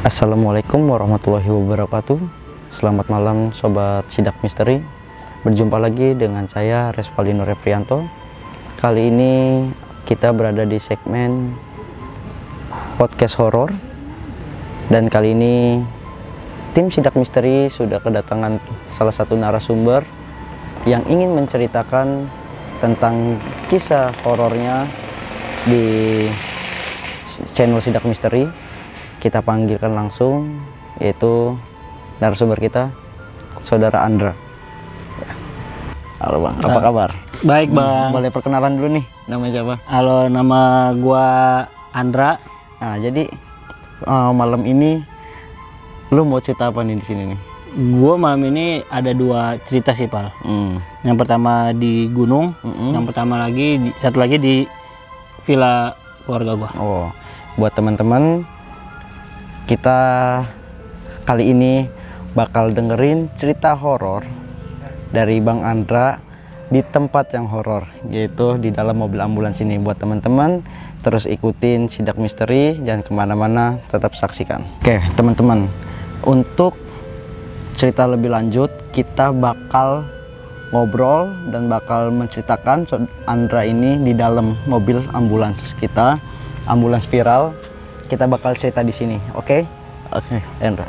Assalamualaikum warahmatullahi wabarakatuh. Selamat malam Sobat Sidak Misteri. Berjumpa lagi dengan saya Resvalino Refrianto. Kali ini kita berada di segmen podcast horor. Dan kali ini tim Sidak Misteri sudah kedatangan salah satu narasumber yang ingin menceritakan tentang kisah horornya di channel Sidak Misteri. Kita panggilkan langsung, yaitu narasumber kita, Saudara Andra. Halo Bang, apa kabar? Baik Bang. Boleh perkenalan dulu nih, namanya siapa? Halo, nama gua Andra. Nah, jadi malam ini lu mau cerita apa nih di sini nih? Gua malam ini ada dua cerita sih, Pal. Yang pertama di gunung, yang pertama lagi satu lagi di villa keluarga gua. Oh, buat teman-teman, kita kali ini bakal dengerin cerita horor dari Bang Andra di tempat yang horor, yaitu di dalam mobil ambulans ini. Buat teman-teman, terus ikutin Sidak Misteri, jangan kemana-mana, tetap saksikan. Oke teman-teman, untuk cerita lebih lanjut kita bakal ngobrol dan bakal menceritakan Andra ini di dalam mobil ambulans kita, ambulans viral. Kita bakal cerita di sini, oke? Oke, Andra.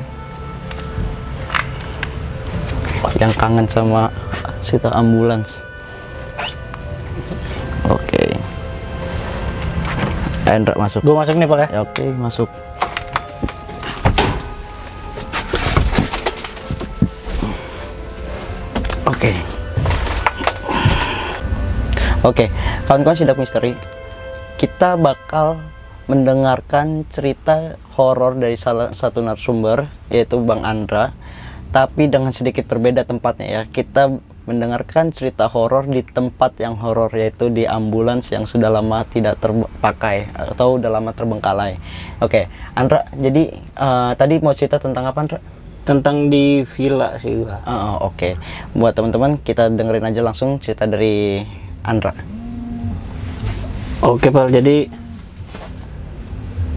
Yang kangen sama cerita ambulans. Oke. Andra masuk. Gua masuk nih, Pal ya. Oke, masuk. Oke. Oke, kawan-kawan Sidak Misteri, kita bakal mendengarkan cerita horor dari salah satu narasumber, yaitu Bang Andra, tapi dengan sedikit berbeda tempatnya ya. Kita mendengarkan cerita horor di tempat yang horor, yaitu di ambulans yang sudah lama tidak terpakai atau udah lama terbengkalai. Oke, Andra, jadi tadi mau cerita tentang apa, Andra? Tentang di villa sih gua. Oke. Buat teman-teman, kita dengerin aja langsung cerita dari Andra. Oke, Pal. Jadi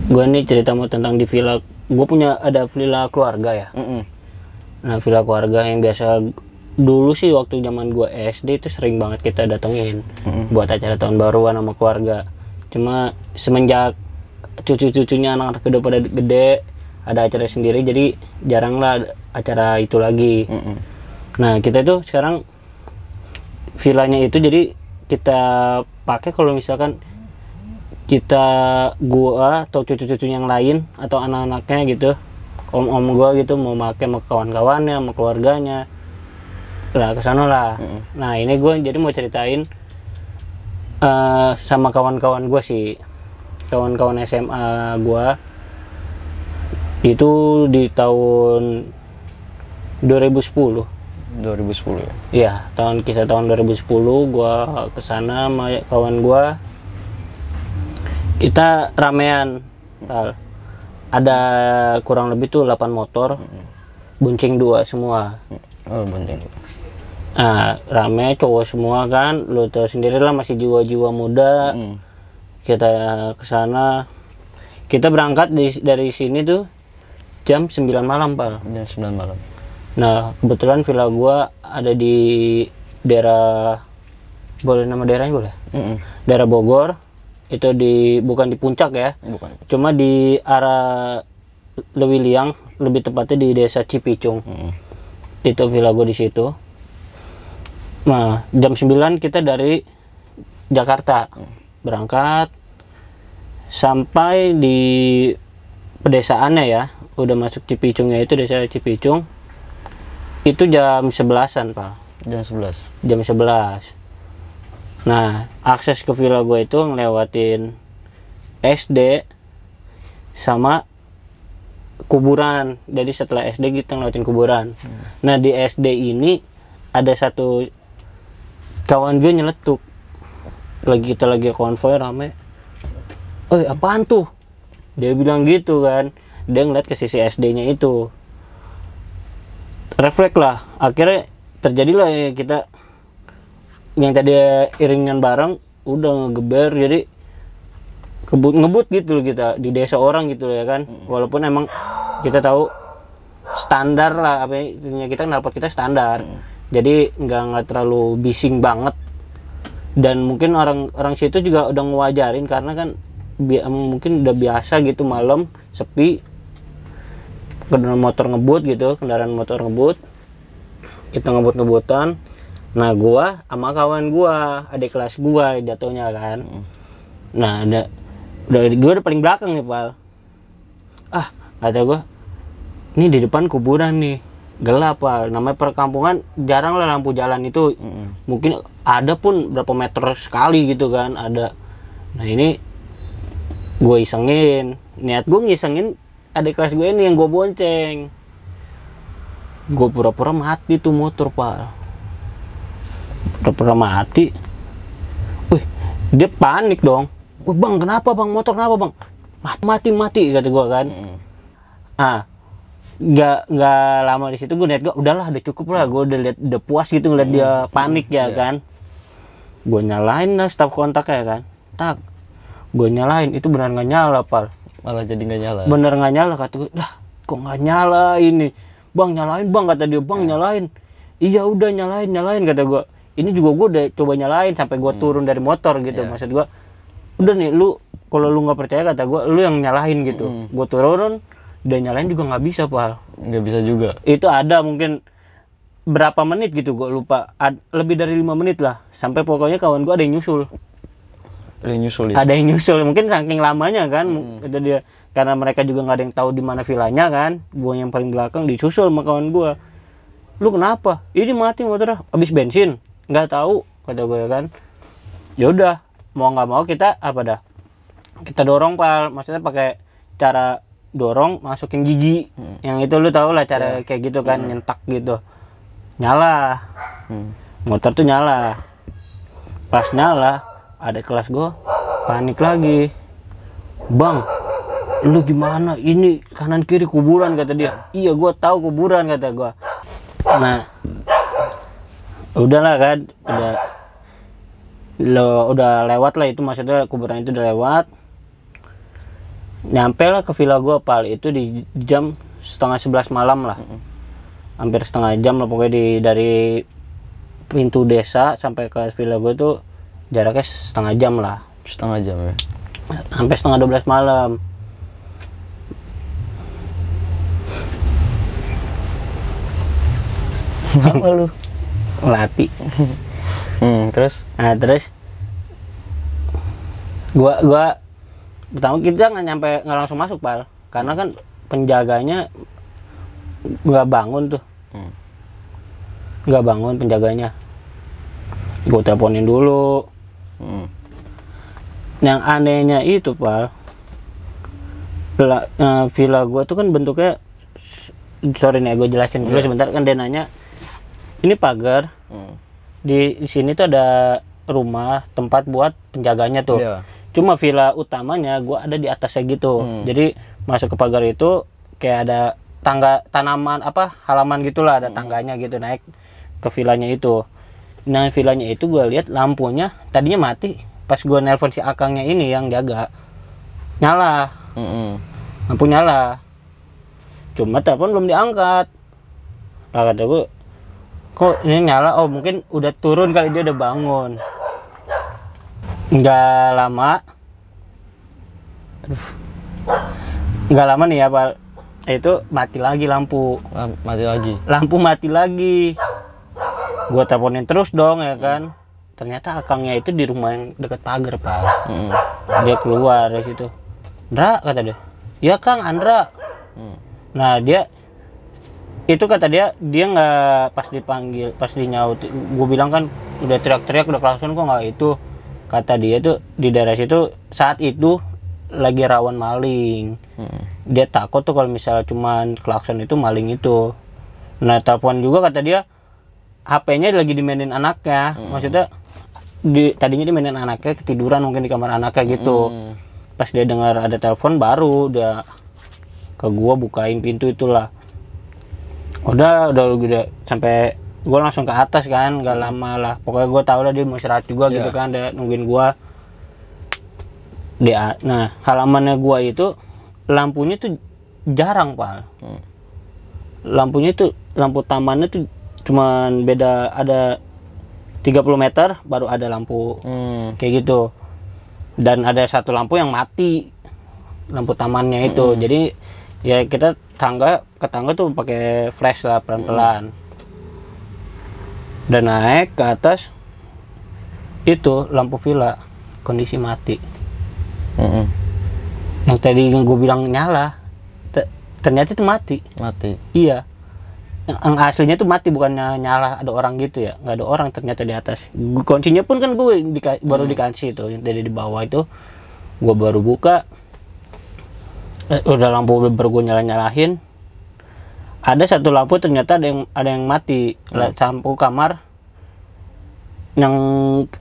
gue nih cerita mau tentang di villa. Gue punya ada villa keluarga ya. Nah, villa keluarga yang biasa dulu sih waktu zaman gue SD itu sering banget kita datengin buat acara tahun baruan sama keluarga. Cuma semenjak cucu-cucunya anak-anak udah pada gede, ada acara sendiri, jadi jarang lah acara itu lagi. Nah, kita itu sekarang villanya itu jadi kita pakai kalau misalkan gua atau cucu-cucu yang lain atau anak-anaknya gitu, om-om gua gitu mau pakai sama kawan-kawannya, sama keluarganya, lah kesana lah. Nah, ini gua jadi mau ceritain sama kawan-kawan gua sih, kawan-kawan SMA gua itu di tahun 2010 ya? Iya, kisah tahun 2010 gua kesana sama kawan gua. Kita ramean, ada kurang lebih tuh 8 motor, bunceng 2 semua. Bunceng. Nah, rame cowok semua kan, lo tau sendiri lah masih jiwa-jiwa muda. Kita kesana, kita berangkat dari sini tuh jam 9 malam, Pal. Jam 9 malam. Nah, kebetulan villa gua ada di daerah, boleh nama daerahnya boleh? Daerah Bogor. Itu bukan di puncak ya, bukan. Cuma di arah Lewiliang, lebih tepatnya di desa Cipicung. Itu villa gue di situ. Nah, jam 9 kita dari Jakarta berangkat sampai di pedesaannya ya, udah masuk Cipicungnya, itu desa Cipicung. Itu jam 11-an, Pak. Jam 11. Jam 11. Nah, akses ke villa gue itu ngelewatin SD sama kuburan. Jadi setelah SD kita ngelewatin kuburan. Nah, di SD ini ada satu kawan gue nyeletuk. Kita lagi konvoy rame. "Oi, apaan tuh?" Dia bilang gitu kan. Dia ngeliat ke sisi SD-nya itu. Refleks lah. Akhirnya terjadilah ya, kita yang tadi iringan bareng udah ngegeber, jadi ngebut gitu loh kita di desa orang gitu ya kan. Walaupun emang kita tahu standar lah, apa ya, kita knalpot kita standar. Jadi nggak terlalu bising banget. Dan mungkin orang situ juga udah ngewajarin karena kan mungkin udah biasa gitu malam sepi, kendaraan motor ngebut, kita ngebut-ngebutan. Nah gua sama kawan gua, adik kelas gua jatuhnya kan. Nah gua udah paling belakang nih Pal. Kata gua, ini di depan kuburan nih, gelap Pal. Namanya perkampungan jarang lah lampu jalan itu. Mungkin ada pun berapa meter sekali gitu kan ada. Nah ini gue isengin, niat gue ngisengin adik kelas gue ini yang gue bonceng. Gue pura-pura mati tuh motor Pal. Pura-pura mati. Wih, dia panik dong. Wih bang, kenapa bang, motor kenapa bang? Mati kata gue kan. Nggak lama di situ gue liat, gue udahlah udah cukup lah, gue udah puas gitu ngeliat dia panik ya kan. Gue nyalain lah stop kontaknya kan, gue nyalain, itu beneran nggak nyala Pal. Malah jadi nggak nyala. Bener nggak nyala, kata gue, lah kok nggak nyala ini bang, nyalain bang, kata dia. Bang nyalain, iya udah nyalain kata gue. Ini juga gue udah coba nyalain sampai gue turun dari motor gitu. Maksud gue, udah nih lu, kalau lu nggak percaya kata gue, lu yang nyalain gitu. Gue turun, udah nyalain juga nggak bisa Pal. Nggak bisa juga. Itu ada mungkin berapa menit gitu, gue lupa. Lebih dari 5 menit lah. Sampai pokoknya kawan gue ada yang nyusul. Ada yang nyusul, mungkin saking lamanya kan. Kata dia, karena mereka juga nggak ada yang tahu di mana vilanya kan. Gue yang paling belakang disusul sama kawan gue. Lu kenapa? Ini mati motornya, habis bensin. Nggak tahu, kata gue kan. Ya udah, mau nggak mau kita kita dorong Pal. Maksudnya pakai cara dorong masukin gigi. Yang itu lu tau lah cara kayak gitu kan, nyentak gitu. Nyala. Motor tuh nyala. Pas nyala, ada kelas gue panik lagi. Bang, lu gimana? Ini kanan kiri kuburan kata dia. Iya gue tahu kuburan kata gue. Nah, udahlah kan, udah lewat lah itu, maksudnya kuburan itu udah lewat. Nyampe lah ke villa gue Pal, itu di jam 10:30 malam lah. Hampir setengah jam lah pokoknya, dari pintu desa sampai ke villa gue tuh jaraknya setengah jam lah. Setengah jam ya? Sampai 11:30 malam. Apa lu? Latih. Terus? Nah terus gua pertama kita nggak langsung masuk Pal, karena kan penjaganya nggak bangun tuh. Nggak bangun penjaganya. Gue teleponin dulu. Yang anehnya itu Pal, villa gue tuh kan bentuknya, sorry nih gue jelasin dulu sebentar. Kan dia nanya, ini pagar, di sini tuh ada rumah tempat buat penjaganya tuh. Cuma villa utamanya gue ada di atasnya gitu. Jadi masuk ke pagar itu kayak ada tangga, tanaman halaman gitulah, ada tangganya gitu naik ke villanya itu. Nah villanya itu gue lihat lampunya tadinya mati, pas gue nelpon si akangnya ini yang jaga, nyala. Lampu nyala, cuma telepon belum diangkat. Lah kata gue, kok ini nyala? Oh mungkin udah turun kali, dia udah bangun. Nggak lama nih ya Pak, itu mati lagi lampu. Lampu mati lagi. Gue teleponin terus dong ya kan. Ternyata akangnya itu di rumah yang dekat pagar Pak. Dia keluar dari situ. Andra, kata dia. Ya Kang, Andra. Nah dia itu kata dia nggak, pas dipanggil, pas dinyaut, gue bilang kan udah teriak-teriak, udah klakson kok nggak itu. Kata dia tuh di daerah situ saat itu lagi rawan maling. Dia takut tuh kalau misalnya cuman klakson itu maling itu. Nah telepon juga kata dia HP-nya lagi dimainin anaknya. Maksudnya tadinya dimainin anaknya, ketiduran mungkin di kamar anaknya gitu. Pas dia dengar ada telepon baru dia ke gua bukain pintu itulah. Udah sampai gua langsung ke atas kan, gak lama lah. Pokoknya gua tahu lah dia mau istirahat juga gitu kan, dia nungguin gua. Nah halamannya gua itu lampunya tuh jarang Pak. Lampunya itu, lampu tamannya tuh cuman beda, ada 30 meter baru ada lampu kayak gitu. Dan ada satu lampu yang mati, lampu tamannya itu. Jadi ya kita ke tangga tuh pakai flash lah pelan-pelan. Dan naik ke atas itu lampu villa kondisi mati. Yang tadi yang gue bilang nyala, ternyata itu mati. Iya, yang aslinya tuh mati, bukannya nyala ada orang gitu ya, nggak ada orang ternyata di atas. Kuncinya pun kan gue baru dikasih tuh, yang tadi di bawah itu gue baru buka, udah lampu baru gue nyalahin. Ada satu lampu ternyata ada yang mati, lampu kamar yang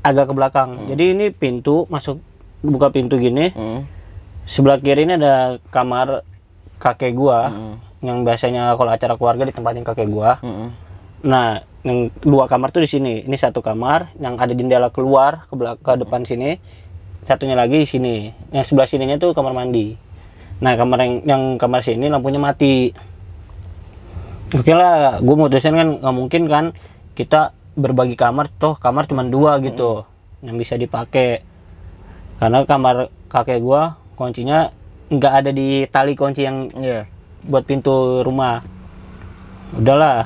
agak ke belakang. Jadi ini pintu masuk, buka pintu gini, sebelah kiri ini ada kamar kakek gua, yang biasanya kalau acara keluarga ditempatin kakek gua. Nah, yang dua kamar tuh di sini. Ini satu kamar yang ada jendela keluar ke depan sini. Satunya lagi di sini. Yang sebelah sininya tuh kamar mandi. Nah, kamar yang kamar sini lampunya mati. Oke lah, gue mutusin kan nggak mungkin kan kita berbagi kamar, toh kamar cuma 2 gitu yang bisa dipakai. Karena kamar kakek gua kuncinya nggak ada di tali kunci yang buat pintu rumah. Udahlah,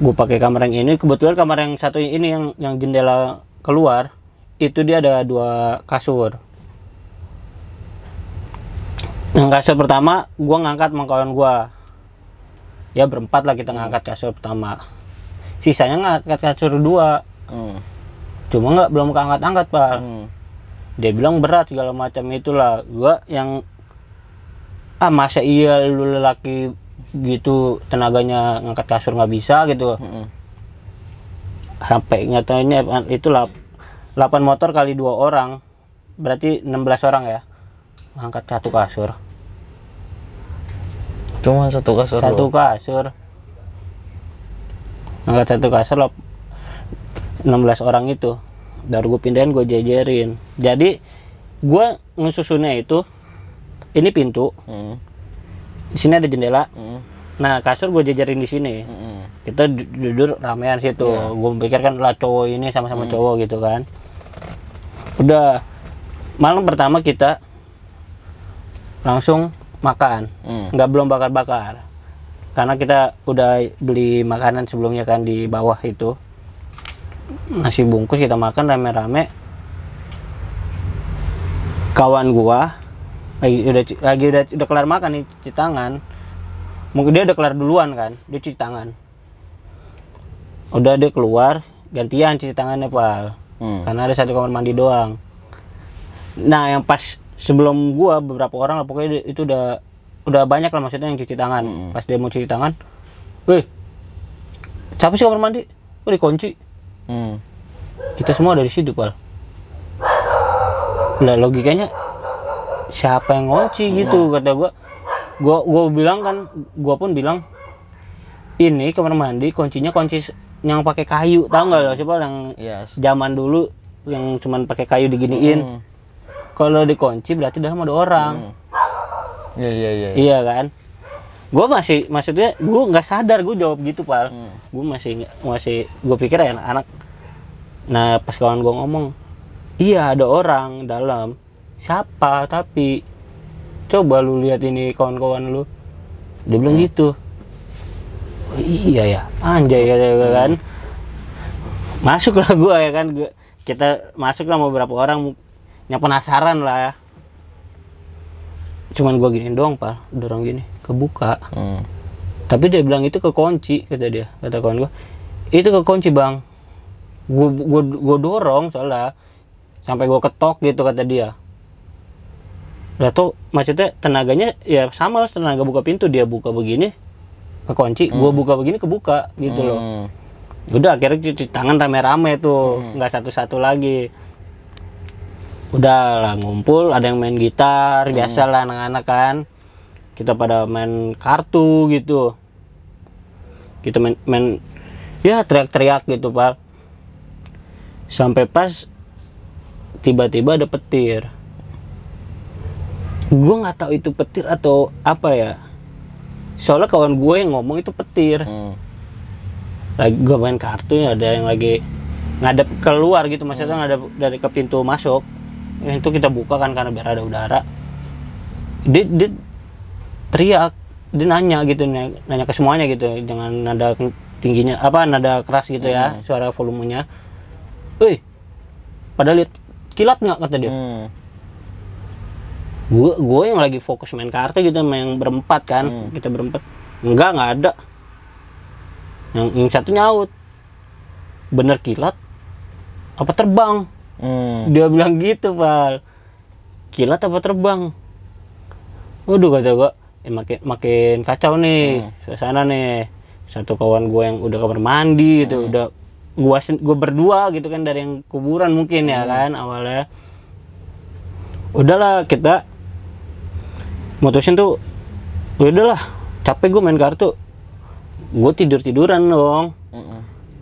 gue pakai kamar yang ini. Kebetulan kamar yang satu ini yang jendela keluar itu dia ada 2 kasur. Yang kasur pertama gue ngangkat sama kawan gue, ya berempat lah kita ngangkat kasur pertama. Sisanya ngangkat kasur 2. Cuma belum keangkat-angkat Pak. Dia bilang berat segala macam itulah. Gua yang masa iya lu lelaki gitu tenaganya ngangkat kasur nggak bisa gitu. Sampai nyatanya itulah 8 motor kali 2 orang berarti 16 orang ya ngangkat satu kasur. Cuma satu kasur. Kasur. Ngangkat satu kasur 16 orang itu. Baru gue pindahin, gue jajarin. Jadi gue ngesusunnya itu, ini pintu, di sini ada jendela. Nah kasur gue jajarin di sini. Kita duduk ramean situ. Gue pikir kan lah cowok ini sama-sama cowok gitu kan. Udah malam pertama kita langsung makan, belum bakar-bakar. Karena kita udah beli makanan sebelumnya kan di bawah itu. Nasi bungkus kita makan rame-rame. Kawan gua lagi udah kelar makan nih, cuci tangan. Mungkin dia udah kelar duluan kan, dia cuci tangan. Udah dia keluar, gantian cuci tangannya Pal. Karena ada satu kamar mandi doang. Nah yang pas sebelum gua beberapa orang lah pokoknya itu udah banyak lah maksudnya yang cuci tangan. Pas dia mau cuci tangan, weh, siapa sih kamar mandi? Oh dikunci. Kita semua dari situ Pal. Lah logikanya siapa yang ngunci gitu kata gua bilang kan, gua pun bilang ini kamar mandi kuncinya kunci yang pakai kayu, tahu nggak lo siapa yang zaman dulu yang cuman pakai kayu diginiin. Kalau dikunci berarti dalam ada orang. Iya kan. Gue maksudnya gue nggak sadar gue jawab gitu Pal. Gue masih gue pikir ya anak-anak. Nah pas kawan gue ngomong, iya ada orang dalam. Siapa? Tapi coba lu lihat ini kawan-kawan lu. Dia bilang gitu. Oh, iya ya, anjay kan. Masuklah gue ya kan. Kita masuklah beberapa orang yang penasaran lah ya. Cuman gue gini doang Pak, dorong gini, kebuka. Tapi dia bilang itu kekunci, kata kawan gue. Itu kekunci bang. Gue dorong soalnya sampai gue ketok gitu kata dia. Lah tuh maksudnya tenaganya ya sama tenaga buka pintu, dia buka begini kekunci, gue buka begini kebuka gitu loh. Udah akhirnya cuci tangan rame-rame tuh, nggak satu-satu lagi. Udah lah ngumpul, ada yang main gitar, biasa lah anak-anak kan. Kita pada main kartu gitu. Kita main ya teriak-teriak gitu Pak. Sampai pas tiba-tiba ada petir. Gue nggak tahu itu petir atau apa ya. Soalnya kawan gue yang ngomong itu petir. Lagi gue main kartu, ada yang lagi ngadep keluar gitu, maksudnya ngadep dari ke pintu masuk. Itu kita buka kan karena biar ada udara. Dia teriak, dia nanya gitu, nanya ke semuanya gitu, dengan nada tingginya, nada keras gitu ya, suara volumenya. Wih, pada lihat kilat nggak, kata dia. Gue yang lagi fokus main kartu gitu, main berempat kan, kita berempat. Nggak ada. Yang satu nyaut, bener kilat apa terbang? Dia bilang gitu, Pal. Kilat apa terbang? Waduh, kata gue, makin kacau nih suasana nih. Satu kawan gue yang udah kamar mandi gitu, udah gue berdua gitu kan, dari yang kuburan mungkin ya kan awalnya. Udahlah, kita mutusin tuh, udahlah, capek gue main kartu, gue tiduran dong.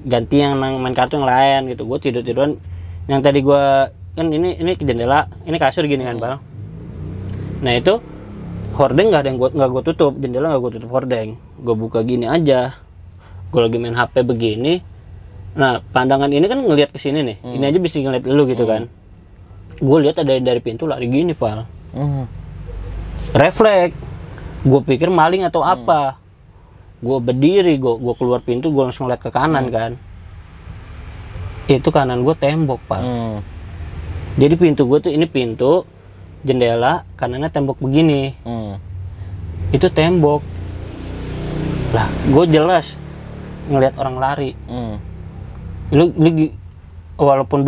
Ganti yang main kartu yang lain gitu. Gue tiduran. Yang tadi gue kan ini ke jendela, ini kasur gini kan, Bang. Nah itu hordeng nggak gue tutup, jendela nggak gue tutup hordeng. Gue buka gini aja. Gue lagi main HP begini. Nah pandangan ini kan ngelihat ke sini nih. Ini aja bisa ngeliat lu gitu kan. Gue lihat ada dari pintu lari gini, Pal. Refleks. Gue pikir maling atau apa. Gue berdiri, gue keluar pintu, gue langsung lihat ke kanan kan. Itu kanan gue tembok, Pak. Jadi pintu gue tuh, ini pintu, jendela, kanannya tembok begini. Itu tembok. Lah, gue jelas ngelihat orang lari. Lu walaupun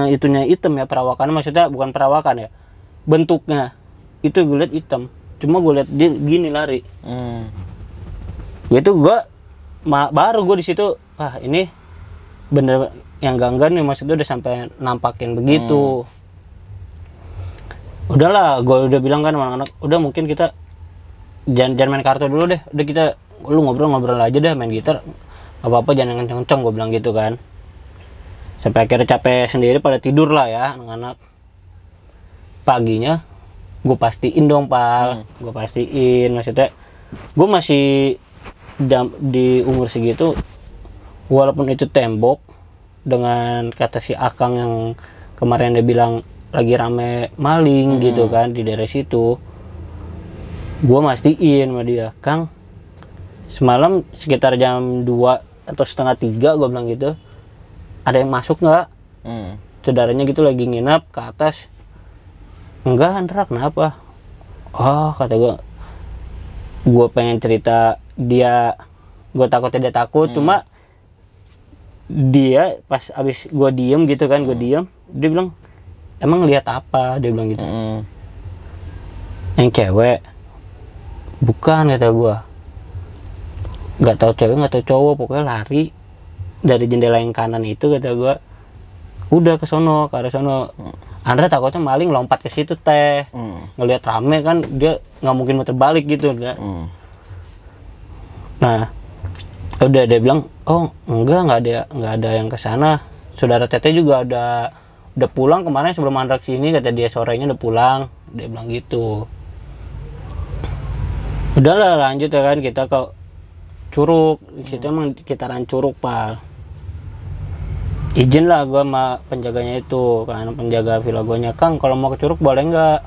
itunya hitam ya, perawakannya, maksudnya bukan perawakan ya, bentuknya itu gue lihat hitam. Cuma gue lihat dia gini lari. Itu gue baru gue di situ, wah ini bener yang ganggan nih, maksudnya udah sampai nampakin begitu. Udahlah, gue udah bilang kan sama anak-anak, udah mungkin kita jangan main kartu dulu deh, udah kita lu ngobrol aja deh, main gitar apa jangan kenceng-kenceng, gue bilang gitu kan. Sampai akhirnya capek sendiri, pada tidur lah ya anak-anak. Paginya gue pastiin dong, Pal. Gue pastiin, maksudnya gue masih di umur segitu, walaupun itu tembok, dengan kata si Akang yang kemarin dia bilang lagi rame maling gitu kan di daerah situ, gue mastiin sama dia, Kang, semalam sekitar jam 2 atau setengah 3, gue bilang gitu, ada yang masuk nggak? Saudaranya gitu lagi nginap ke atas. Enggak, Andra, kenapa? Oh, kata gue pengen cerita dia, gue takutnya dia takut. Cuma dia pas abis gue diem gitu kan, gue diem, dia bilang, emang lihat apa? Dia bilang gitu. Yang cewek? Bukan, kata gue. Gak tau cewek, gak tau cowok, pokoknya lari dari jendela yang kanan itu, kata gue. Udah ke sono, ke arah sono. Andra takutnya maling lompat ke situ teh. Ngelihat rame kan, dia nggak mungkin muter balik gitu. Nah, udah dia bilang, oh nggak ada yang kesana. Saudara Teteh juga udah pulang kemarin sebelum Andra sini, kata dia sorenya udah pulang. Dia bilang gitu. Udahlah lanjut ya kan, kita ke Curug. Di situ emang sekitaran Curug, Pal. Izin lah gue sama penjaganya itu, kan penjaga villa gue, Kang kalau mau ke Curug boleh nggak?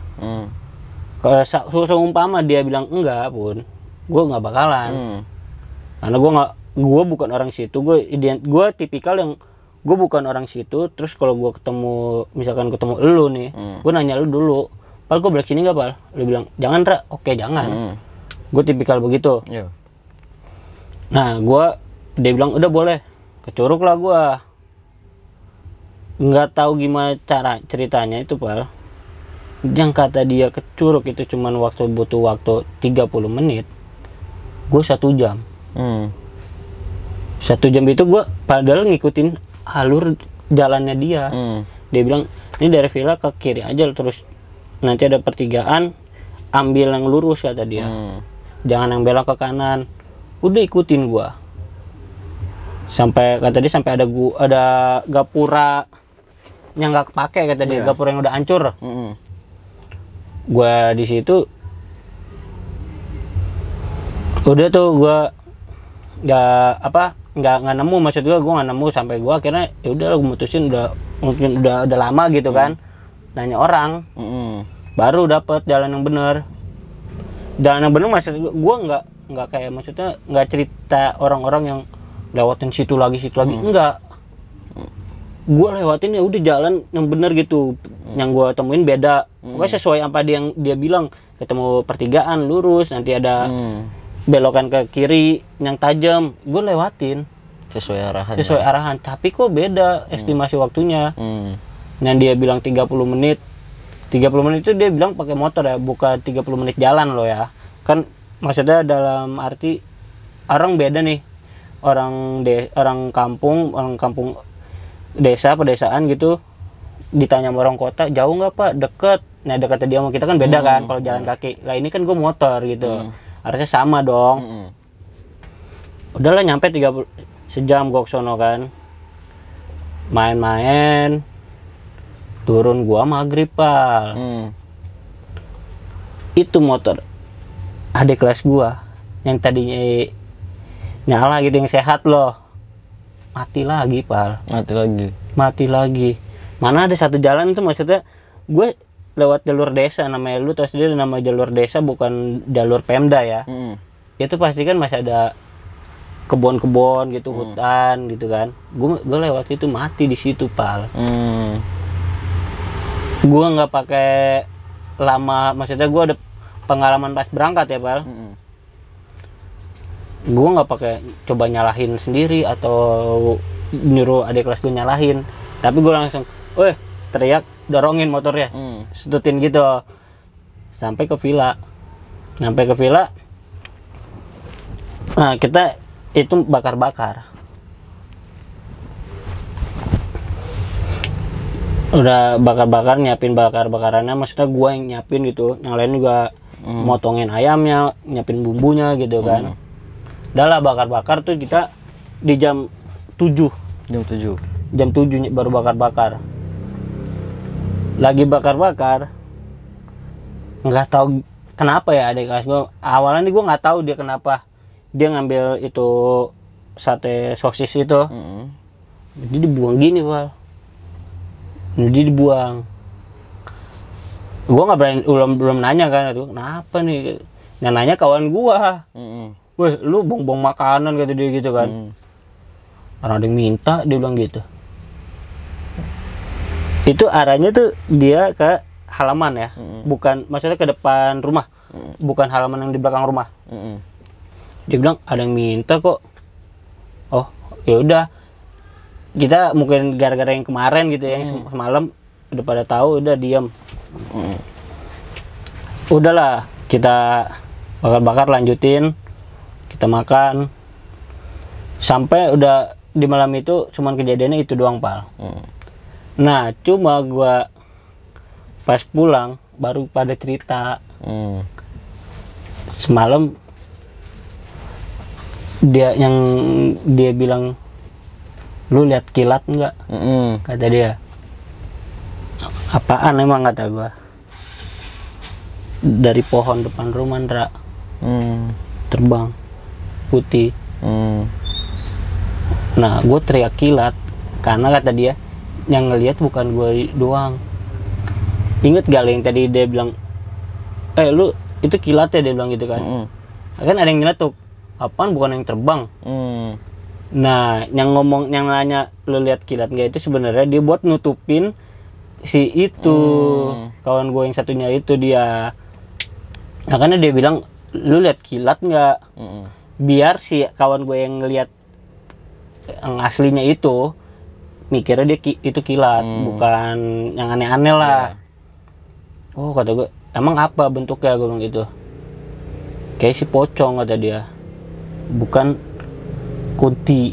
Kalau seumpama dia bilang enggak pun, gue nggak bakalan. Karena gue bukan orang situ. Gue tipikal yang gue bukan orang situ. Terus kalau gue misalkan ketemu elu nih, gue nanya lu dulu, Pal gue balik sini nggak, Pal? Lu bilang jangan, Ra. Oke, jangan. Gue tipikal begitu. Nah, dia bilang udah boleh ke Curug lah. Gue nggak tahu gimana cara ceritanya itu, Pal. Yang kata dia ke Curug itu cuman butuh waktu 30 menit. Gue 1 jam. 1 jam itu gue padahal ngikutin alur jalannya dia. Dia bilang ini dari villa ke kiri aja, terus nanti ada pertigaan, ambil yang lurus, kata dia. Jangan yang belok ke kanan. Udah ikutin gue. Sampai kata dia sampai ada gapura yang nggak kepake, kata dia. Gapura yang udah hancur. Gue di situ Udah tuh gue nggak nemu, maksud gue nggak nemu sampai gue akhirnya ya udah gue mutusin, mungkin udah lama gitu kan, nanya orang, baru dapet jalan yang bener. Jalan yang bener maksud gue nggak kayak, maksudnya nggak cerita orang-orang yang lewatin situ lagi enggak. Gue lewatin ya udah jalan yang bener gitu. Yang gue temuin beda, pokoknya sesuai apa dia bilang. Ketemu pertigaan lurus, nanti ada belokan ke kiri yang tajam, gue lewatin sesuai arahan. Tapi kok beda estimasi waktunya. Yang dia bilang 30 menit itu dia bilang pakai motor ya, bukan 30 menit jalan loh ya. Kan maksudnya dalam arti orang beda nih, orang kampung desa pedesaan gitu, ditanya sama orang kota, jauh nggak pak? Deket. Nah dekatnya dia sama kita kan beda kan, kalau jalan kaki. Lah ini kan gue motor gitu, harusnya sama dong. Udahlah nyampe 30 sejam gue kesono kan, main-main, turun gua maghrib pal. Itu motor adik kelas gua yang tadinya nyala gitu, yang sehat loh, mati lagi pal. Mati lagi. Mana ada satu jalan itu, maksudnya gue lewat jalur desa, namanya lu tahu sendiri nama jalur desa, bukan jalur Pemda ya. Itu pasti kan masih ada kebun-kebun gitu, hutan gitu kan. Gue lewat itu mati di situ pal. Gue nggak pakai lama, maksudnya gue ada pengalaman pas berangkat ya pal. Gue nggak pakai coba nyalahin sendiri atau nyuruh adik kelas gue nyalahin, tapi gue langsung, teriak, dorongin motornya, setutin gitu sampai ke villa. Nah kita itu bakar-bakar, udah bakar-bakar, nyiapin bakar-bakarannya, maksudnya gue yang nyiapin gitu, yang lain juga motongin ayamnya, nyiapin bumbunya gitu kan. Udah lah bakar-bakar tuh kita di jam 7 baru bakar-bakar. Lagi bakar-bakar, nggak tahu kenapa ya adik kelas gue, awalnya nih gue nggak tahu dia kenapa dia ngambil itu sate sosis itu. Jadi dibuang gini pal, jadi dibuang. Gue nggak berani, belum nanya kan, itu kenapa nih, yang nanya kawan gue. Weh lu bong-bong makanan kata dia gitu kan. Orang ada yang minta, dia bilang gitu. Itu arahnya tuh dia ke halaman ya, bukan, maksudnya ke depan rumah, bukan halaman yang di belakang rumah. Dia bilang ada yang minta kok. Oh ya udah, kita mungkin gara-gara yang kemarin gitu ya, yang semalam udah pada tahu, udah diam. Udahlah kita bakar-bakar, lanjutin, kita makan sampai udah di malam itu. Cuman kejadiannya itu doang pal. Nah cuma gua pas pulang baru pada cerita. Semalam dia bilang, lu lihat kilat nggak? Kata dia. Apaan emang, kata gua. Dari pohon depan rumah Ndra, terbang putih. Nah gue teriak kilat karena kata dia yang ngelihat bukan gue doang. Ingat gak yang tadi dia bilang, lu itu kilat ya, dia bilang gitu kan. Kan ada yang nyeletuk, apaan bukan yang terbang. Nah yang nanya lu lihat kilat nggak, itu sebenarnya dia buat nutupin si itu kawan gue yang satunya itu dia. Nah karena dia bilang lu lihat kilat nggak, biar si kawan gue yang ngelihat yang aslinya itu mikirnya dia itu kilat, bukan yang aneh-aneh lah. Oh kata gue, emang apa bentuknya? Gue bilang gitu, kayak si pocong kata dia, bukan kunti.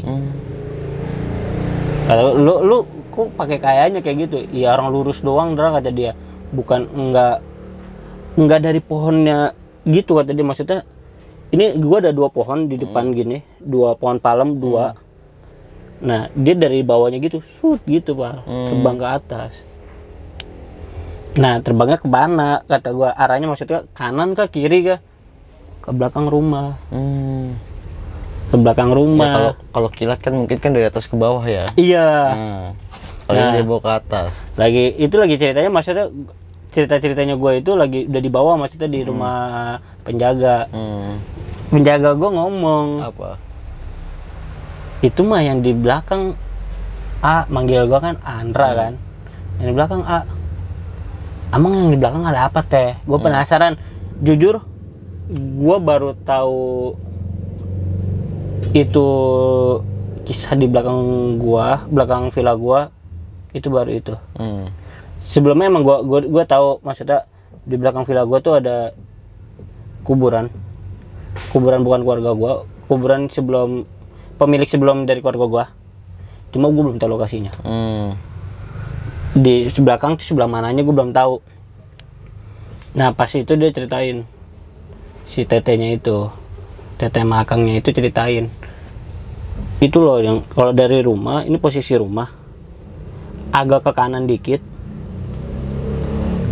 Kata lu kok pakai kayaknya kayak gitu? Ya orang lurus doang Dra, kata dia, bukan enggak dari pohonnya gitu, kata dia. Maksudnya ini gua ada 2 pohon di depan gini, 2 pohon palem 2. Nah dia dari bawahnya gitu, gitu Pak, terbang ke atas. Nah terbangnya ke mana? Kata gua, arahnya maksudnya kanan kah kiri kah? ke belakang rumah. Hmm. Ke belakang Ya, rumah. kalau kilat kan mungkin kan dari atas ke bawah ya. Iya. Nah, kalau ini Nah. dia bawa ke atas. Lagi ceritanya, maksudnya ceritanya gue itu lagi udah di bawah, maksudnya di rumah penjaga. Penjaga gue ngomong, Apa? itu mah yang di belakang A, manggil gue kan Andra kan, yang di belakang A. Emang yang di belakang ada apa teh? Gue penasaran. Jujur, gue baru tahu itu kisah di belakang villa gua itu baru itu. Sebelumnya emang gua tahu, maksudnya di belakang villa gua tuh ada kuburan bukan keluarga gua, kuburan pemilik sebelum dari keluarga gua, cuma gua belum tahu lokasinya. Di belakang tuh sebelah mananya gua belum tahu. Nah pas itu dia ceritain, si tetenya itu, teteh makangnya itu ceritain, itu loh yang kalau dari rumah, ini posisi rumah agak ke kanan dikit,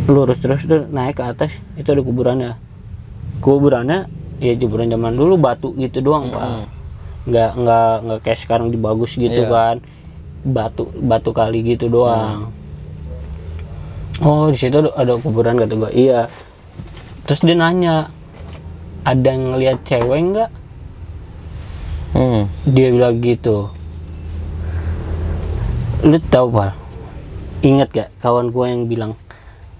lurus terus tuh naik ke atas, itu ada kuburannya ya kuburan zaman dulu, batu gitu doang Pak. Nggak kayak sekarang dibagus gitu kan, batu kali gitu doang. Oh di situ ada kuburan, kata gua. Iya. Terus dia nanya, ada yang ngeliat cewek nggak? Dia bilang gitu. Lu tahu Pak, ingat gak kawan gue yang bilang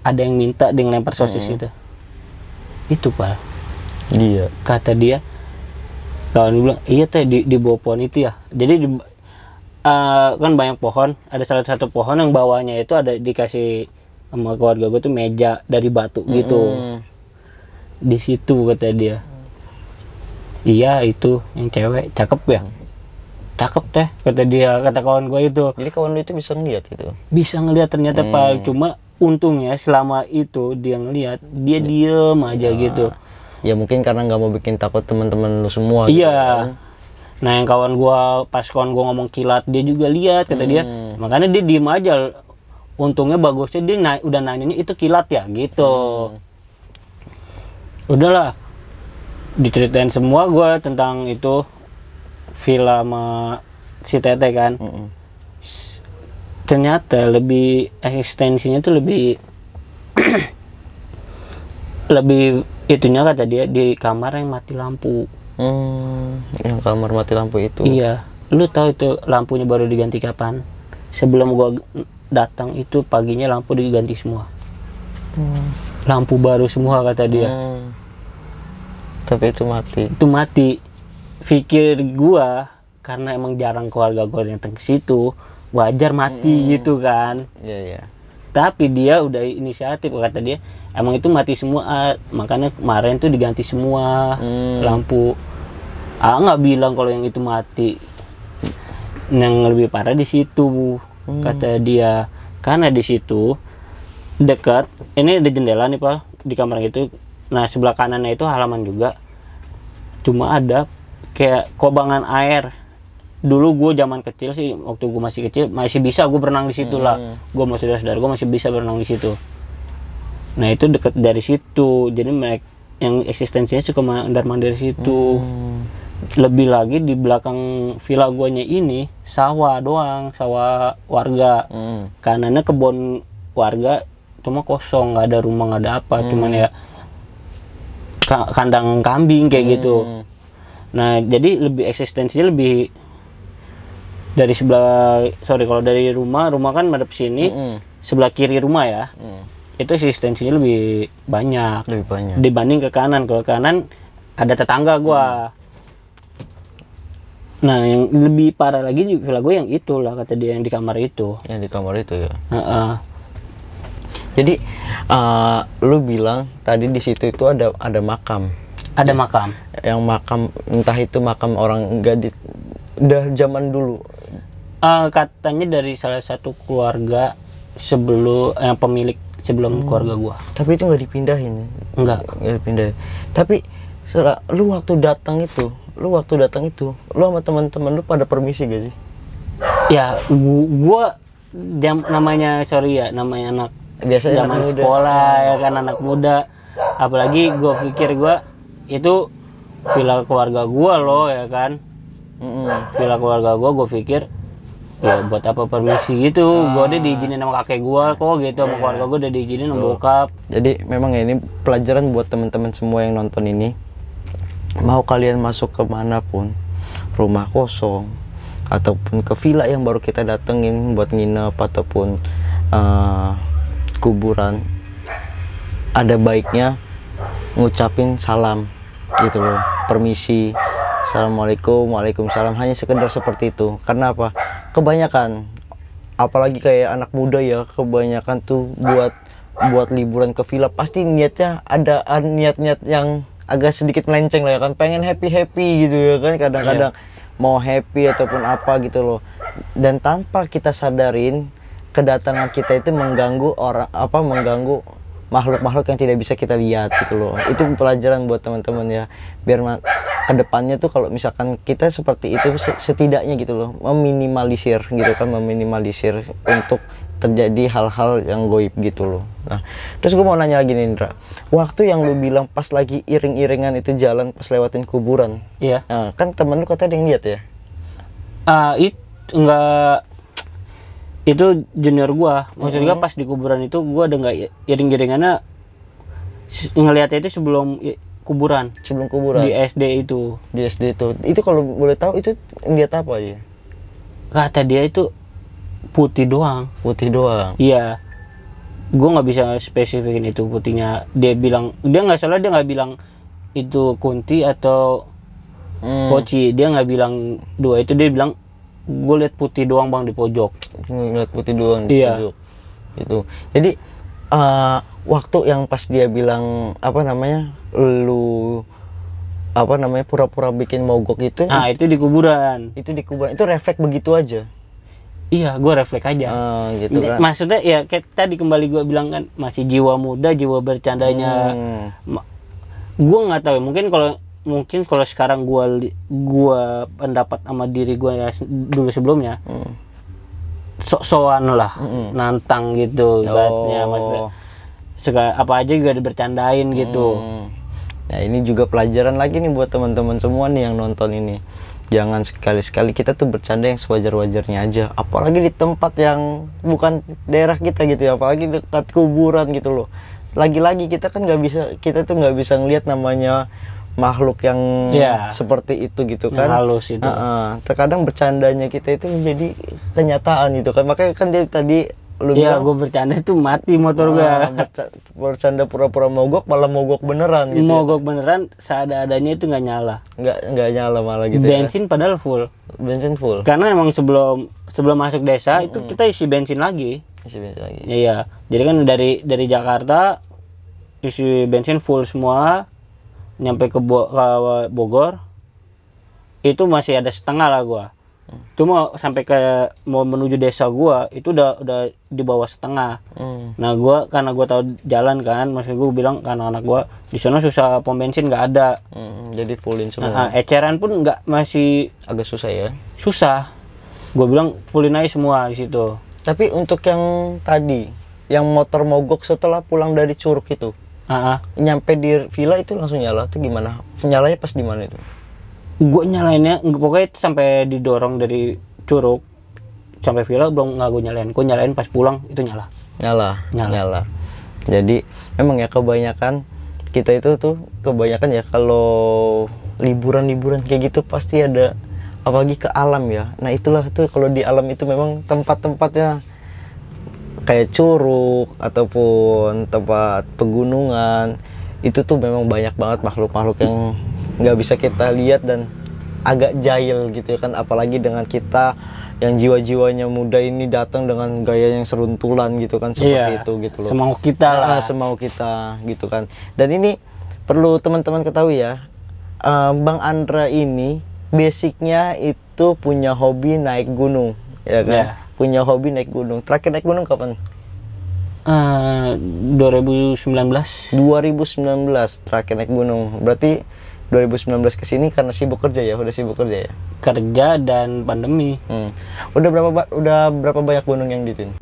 ada yang minta dia ngelempar sosis itu Pak. Iya. Kata dia, kawan gue bilang iya teh di bawah pohon itu ya. Jadi kan banyak pohon, ada salah satu pohon yang bawahnya itu ada dikasih sama keluarga gue tuh meja dari batu gitu. Di situ kata dia. Iya itu yang cewek, cakep ya, cakep teh, kata dia, kata kawan gue itu. Jadi kawan lu itu bisa ngeliat gitu? Bisa ngeliat ternyata Pak, cuma untungnya selama itu dia ngeliat, dia diem aja gitu. Ya mungkin karena nggak mau bikin takut teman-teman lu semua. Iya. Gitu kan? Nah yang kawan gue, pas kawan gue ngomong kilat, dia juga lihat, kata dia, makanya dia diem aja. Untungnya bagusnya dia udah nanyanya itu kilat ya gitu. Udahlah, diceritain semua gue tentang itu villa sama si Tete kan. Ternyata lebih eksistensinya tuh lebih lebih itunya, kata dia, di kamar yang mati lampu. Yang kamar mati lampu itu? Iya. Lu tahu itu lampunya baru diganti kapan? Sebelum gua datang itu paginya lampu diganti semua. Lampu baru semua, kata dia. Tapi itu mati. Itu mati. Pikir gua, karena emang jarang keluarga gua yang datang ke situ, wajar mati gitu kan. Iya. Tapi dia udah inisiatif, kata dia, emang itu mati semua, makanya kemarin tuh diganti semua lampu. Nggak bilang kalau yang itu mati. Yang lebih parah di situ, kata dia, karena di situ dekat, ini ada jendela nih Pak di kamar itu. Nah sebelah kanannya itu halaman juga, cuma ada kayak kobangan air. Dulu gue zaman kecil sih, waktu gue masih kecil masih bisa gue berenang di situ lah. Gue mau saudara-saudara gue masih bisa berenang di situ. Nah itu dekat dari situ, jadi mereka yang eksistensinya suka mandar-mandar situ. Lebih lagi di belakang villa guanya ini sawah doang, sawah warga. Kanannya kebun warga, cuma kosong, nggak ada rumah, nggak ada apa, cuman ya kandang kambing kayak gitu. Nah jadi lebih eksistensinya lebih dari sebelah, kalau dari rumah kan madep sini, sebelah kiri rumah ya, itu eksistensinya lebih banyak dibanding ke kanan. Kalau kanan ada tetangga gua. Nah yang lebih parah lagi juga villa gue yang itulah, kata dia, yang di kamar itu. Yang di kamar itu ya. Jadi lu bilang tadi di situ itu ada makam. Ada makam. Yang makam, entah itu makam orang udah zaman dulu. Katanya dari salah satu keluarga sebelum yang pemilik sebelum keluarga gua. Tapi itu nggak dipindahin. Nggak dipindahin. Tapi lu waktu datang itu, lu sama teman-teman lu pada permisi gak sih? Ya, gua namanya anak biasanya zaman sekolah ya kan, anak muda. Apalagi gua pikir gua itu villa keluarga gua loh ya kan. Villa keluarga gua pikir ya buat apa permisi gitu. Gua udah diizinin sama kakek gua kok gitu, sama keluarga gua udah diizinin sama bokap. Jadi memang ya, ini pelajaran buat teman-teman semua yang nonton ini. Mau kalian masuk kemanapun, rumah kosong ataupun ke villa yang baru kita datengin buat nginep ataupun kuburan, ada baiknya ngucapin salam gitu loh, permisi, assalamualaikum, waalaikumsalam, hanya sekedar seperti itu. Karena apa? Kebanyakan, apalagi kayak anak muda ya, kebanyakan tuh buat liburan ke villa pasti niatnya ada niat-niat yang agak sedikit melenceng lah ya kan, pengen happy gitu ya kan, kadang-kadang mau happy ataupun apa gitu loh, dan tanpa kita sadarin kedatangan kita itu mengganggu mengganggu makhluk-makhluk yang tidak bisa kita lihat gitu loh. Itu pelajaran buat teman-teman ya, biar kedepannya tuh kalau misalkan kita seperti itu setidaknya gitu loh, meminimalisir gitu kan, meminimalisir untuk terjadi hal-hal yang goib gitu loh. Nah, terus gue mau nanya lagi nih Indra, waktu yang lu bilang pas lagi iring-iringan itu jalan pas lewatin kuburan, iya, nah, kan temen lu katanya ada yang lihat ya? Itu enggak, itu junior gua, maksudnya pas di kuburan itu gua ada nggak iring-iringannya ngelihatnya itu sebelum kuburan di SD itu. Di SD itu kalau boleh tahu itu lihat apa aja? Kata dia itu putih doang. Iya, gue nggak bisa spesifikin itu putihnya. Dia bilang, dia nggak bilang itu kunti atau poci. Dia nggak bilang dua itu, dia bilang gue lihat putih doang bang di pojok. Lihat putih doang di pojok. Itu. Jadi waktu yang pas dia bilang lu pura-pura bikin mogok itu. Nah, itu di kuburan. Itu refleks begitu aja. Iya, gue refleks aja. Gitu kan. Maksudnya ya kayak tadi kembali gue bilang kan, masih jiwa muda, jiwa bercandanya. Gue nggak tahu, mungkin kalau sekarang gue pendapat sama diri gue ya dulu sebelumnya, sok-sokan lah, nantang gitu, katanya maksudnya apa aja juga dibercandain gitu. Nah, ini juga pelajaran lagi nih buat teman-teman semua nih yang nonton ini. Jangan sekali-sekali kita tuh bercanda yang sewajar-wajarnya aja, apalagi di tempat yang bukan daerah kita gitu ya, apalagi dekat kuburan gitu loh. Lagi-lagi kita kan nggak bisa ngelihat namanya makhluk yang seperti itu gitu kan, halus itu. Terkadang bercandanya kita itu menjadi kenyataan gitu kan, makanya kan dia tadi lu bilang gue bercanda itu mati motor gue. Bercanda pura-pura mogok malah mogok beneran gitu. Mogok beneran, seadanya itu nggak nyala. Nggak nyala malah gitu. Bensin padahal full. Bensin full. Karena emang sebelum masuk desa itu kita isi bensin lagi. Iya. Jadi kan dari Jakarta isi bensin full semua, nyampe ke Bogor itu masih ada setengah lah gua. Cuma sampai mau menuju desa gua itu udah di bawah setengah. Nah, karena gua tahu jalan kan, maksud gua bilang ke anak-anak gua, di sana susah pom bensin nggak ada. Jadi fullin semua. Eceran pun masih agak susah ya. Susah. Gua bilang fullin aja semua di situ. Tapi untuk yang tadi, yang motor mogok setelah pulang dari Curug itu, nyampe di villa itu langsung nyala tuh gimana? Nyalanya pas di mana itu? Gue nyalainnya pokoknya itu sampai didorong dari Curug sampai villa belum, nggak gue nyalain pas pulang itu nyala. Jadi memang ya kebanyakan kita itu tuh ya kalau liburan kayak gitu pasti ada, apalagi ke alam ya. Nah itulah tuh, kalau di alam itu memang tempat-tempatnya kayak Curug ataupun tempat pegunungan itu tuh memang banyak banget makhluk-makhluk yang nggak bisa kita lihat dan agak jahil gitu kan, apalagi dengan kita yang jiwa-jiwanya muda ini datang dengan gaya yang seruntulan gitu kan, seperti itu gitu loh. Semau kita lah. Semau kita gitu kan. Dan ini perlu teman-teman ketahui ya, Bang Andra ini basicnya itu punya hobi naik gunung ya kan. Punya hobi naik gunung. Terakhir naik gunung kapan? 2019 terakhir naik gunung. Berarti 2019 kesini karena sibuk kerja ya, udah sibuk kerja ya? Kerja dan pandemi. Udah berapa banyak gunung yang dituin?